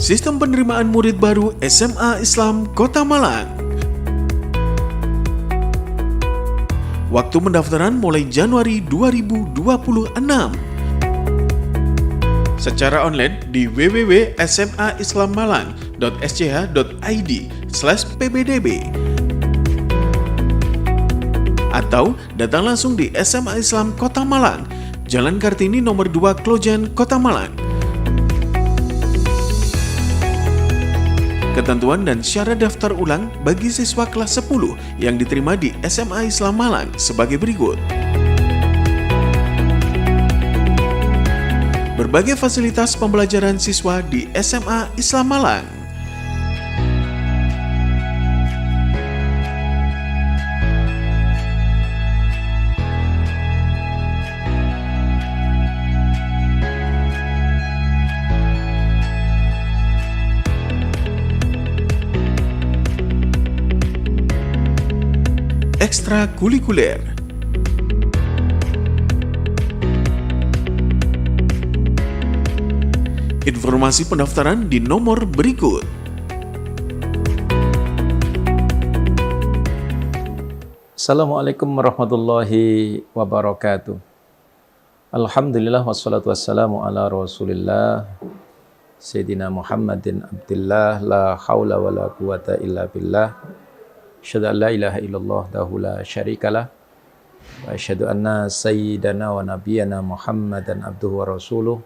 Sistem penerimaan murid baru SMA Islam Kota Malang. Waktu pendaftaran mulai Januari 2026. Secara online di www.smaislammalang.sch.id/ppdb atau datang langsung di SMA Islam Kota Malang, Jalan Kartini nomor 2 Klojen, Kota Malang. Ketentuan dan syarat daftar ulang bagi siswa kelas 10 yang diterima di SMA Islam Malang sebagai berikut. Berbagai fasilitas pembelajaran siswa di SMA Islam Malang. Ekstrakurikuler. Informasi pendaftaran di nomor berikut. Assalamualaikum warahmatullahi wabarakatuh. Alhamdulillah wassalatu wassalamu ala rasulillah Sayyidina Muhammadin abdillah la hawla wa la quwata illa billah. Asyhadu an la ilaha illallah wahdahu la syarikalah wa asyhadu anna sayyidana wa nabiyyana Muhammadan abduhu wa rasuluh.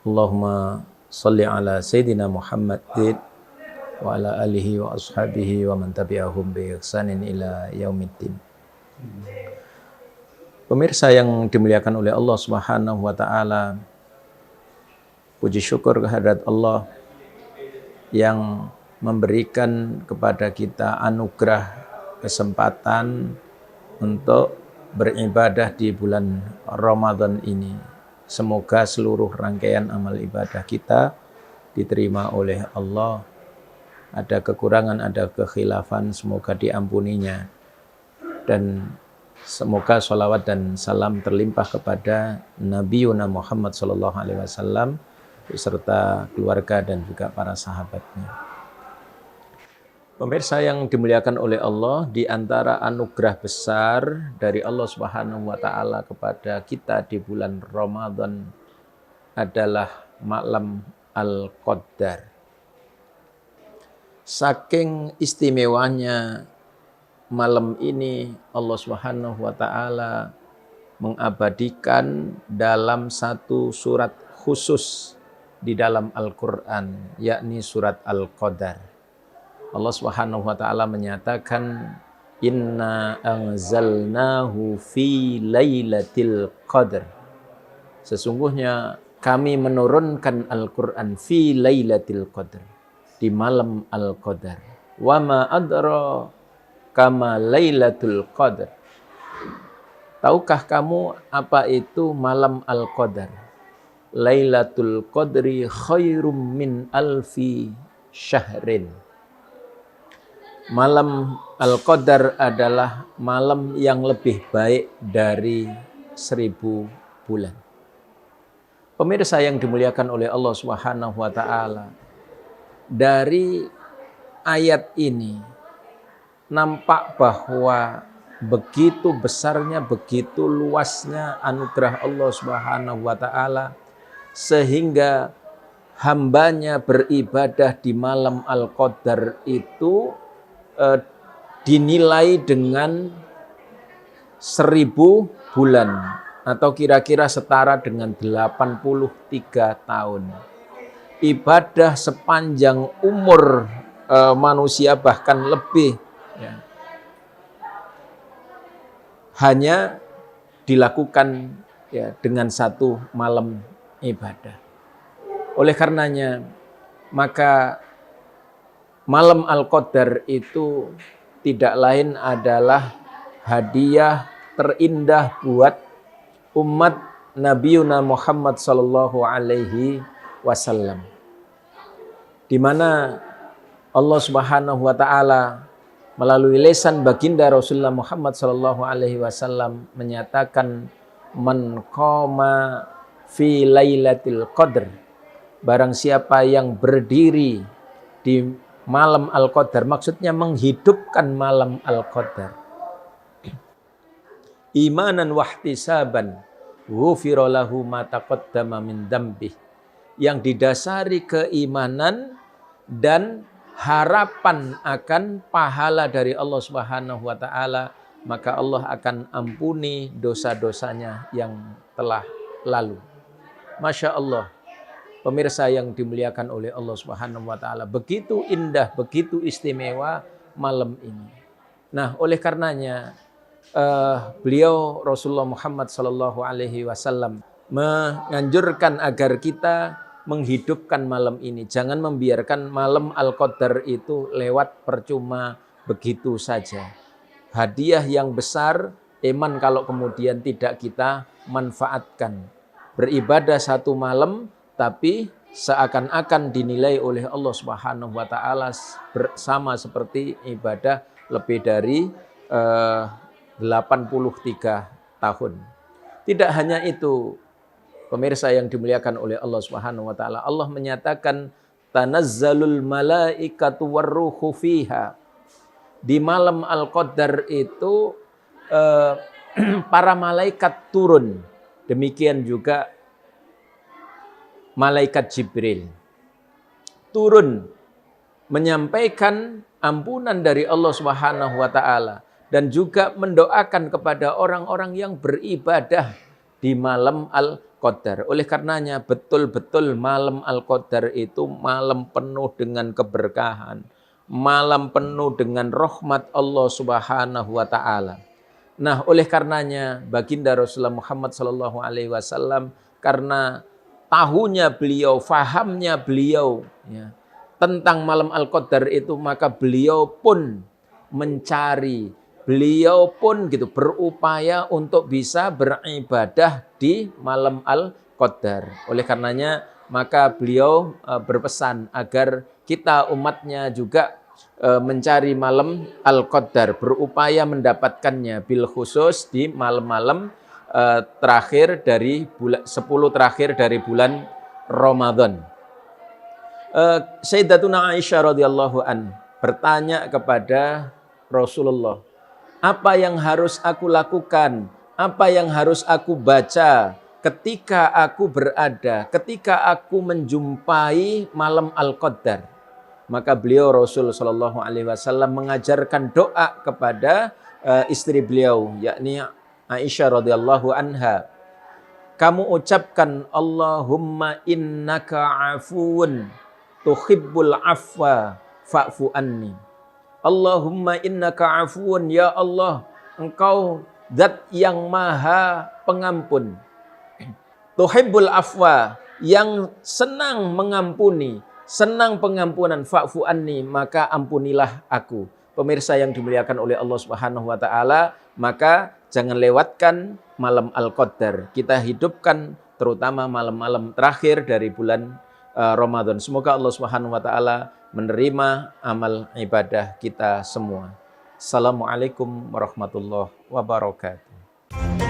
Allahumma salli ala sayyidina Muhammadin wa ala alihi wa ashabihi wa man tabi'ahum bi ihsanin ila yaumiddin. Pemirsa yang dimuliakan oleh Allah Subhanahu wa taala, puji syukur kehadirat Allah yang memberikan kepada kita anugerah kesempatan untuk beribadah di bulan Ramadan ini. Semoga seluruh rangkaian amal ibadah kita diterima oleh Allah. Ada kekurangan, ada kekhilafan, semoga diampuninya. Dan semoga sholawat dan salam terlimpah kepada Nabiuna Muhammad SAW beserta keluarga dan juga para sahabatnya. Pemirsa yang dimuliakan oleh Allah, di antara anugerah besar dari Allah Subhanahu wa taala kepada kita di bulan Ramadan adalah malam Al-Qadar. Saking istimewanya malam ini, Allah Subhanahu wa taala mengabadikan dalam satu surat khusus di dalam Al-Qur'an, yakni surat Al-Qadar. Allah Subhanahu wa taala menyatakan, inna anzalnahu fi lailatul qadar. Sesungguhnya kami menurunkan Al-Qur'an fi lailatul qadar, di malam Al-Qadar. Wa ma adra kama lailatul qadar. Tahukah kamu apa itu malam Al-Qadar? Lailatul qadri khairum min alfi syahrin. Malam Al-Qadar adalah malam yang lebih baik dari 1000 bulan. Pemirsa yang dimuliakan oleh Allah Subhanahu wa taala, dari ayat ini nampak bahwa begitu besarnya, begitu luasnya anugerah Allah Subhanahu wa taala sehingga hambanya beribadah di malam Al-Qadar itu dinilai dengan 1000 bulan atau kira-kira setara dengan 83 tahun. Ibadah sepanjang umur manusia bahkan lebih, ya, hanya dilakukan, ya, dengan satu malam ibadah. Oleh karenanya, maka malam Al-Qadar itu tidak lain adalah hadiah terindah buat umat Nabiuna Muhammad sallallahu alaihi wasallam. Di mana Allah Subhanahu wa taala melalui lisan baginda Rasulullah Muhammad sallallahu alaihi wasallam menyatakan, man qama fi lailatul qadr barang siapa yang berdiri di malam Al-Qadar, maksudnya menghidupkan malam Al-Qadar, imanan wahtisaban, ghufira lahu ma taqaddama min dzambih, yang didasari keimanan dan harapan akan pahala dari Allah Subhanahu wa taala, maka Allah akan ampuni dosa-dosanya yang telah lalu. Masya Allah, pemirsa yang dimuliakan oleh Allah Subhanahu wa taala, begitu indah, begitu istimewa malam ini. Nah, oleh karenanya beliau Rasulullah Muhammad sallallahu alaihi wasallam menganjurkan agar kita menghidupkan malam ini. Jangan membiarkan malam Al-Qadar itu lewat percuma begitu saja. Hadiah yang besar, iman kalau kemudian tidak kita manfaatkan. Beribadah satu malam, tapi seakan-akan dinilai oleh Allah Subhanahu wa taala sama seperti ibadah lebih dari 83 tahun. Tidak hanya itu, pemirsa yang dimuliakan oleh Allah Subhanahu wa taala, Allah menyatakan tanazzalul malaikatu warruhu fiha. Di malam Al-Qadar itu para malaikat turun. Demikian juga malaikat Jibril turun menyampaikan ampunan dari Allah Subhanahu wa taala dan juga mendoakan kepada orang-orang yang beribadah di malam Al-Qadar. Oleh karenanya betul-betul malam Al-Qadar itu malam penuh dengan keberkahan, malam penuh dengan rahmat Allah Subhanahu wa taala. Nah, oleh karenanya baginda Rasulullah Muhammad sallallahu alaihi wasallam, karena tahunya beliau, fahamnya beliau ya, tentang malam Al-Qadar itu, maka beliau pun mencari, beliau pun gitu berupaya untuk bisa beribadah di malam Al-Qadar. Oleh karenanya maka beliau berpesan agar kita umatnya juga mencari malam Al-Qadar, berupaya mendapatkannya bil khusus di malam-malam terakhir dari bulan 10 terakhir dari bulan Ramadan. Sayyidatuna Aisyah radhiyallahu an bertanya kepada Rasulullah, apa yang harus aku lakukan? Apa yang harus aku baca ketika aku menjumpai malam Al-Qadar? Maka beliau Rasul sallallahu alaihi wasallam mengajarkan doa kepada istri beliau, yakni Aisyah radhiyallahu anha. Kamu ucapkan Allahumma innaka afuun tuhibbul afwa fa'fu anni. Allahumma innaka afuun, ya Allah, engkau zat yang maha pengampun. Tuhibbul afwa, yang senang mengampuni, senang pengampunan, fa'fu anni, maka ampunilah aku. Pemirsa yang dimuliakan oleh Allah Subhanahu wa taala, maka jangan lewatkan malam Al-Qadar. Kita hidupkan terutama malam-malam terakhir dari bulan Ramadan. Semoga Allah Subhanahu wa taala menerima amal ibadah kita semua. Assalamualaikum warahmatullahi wabarakatuh.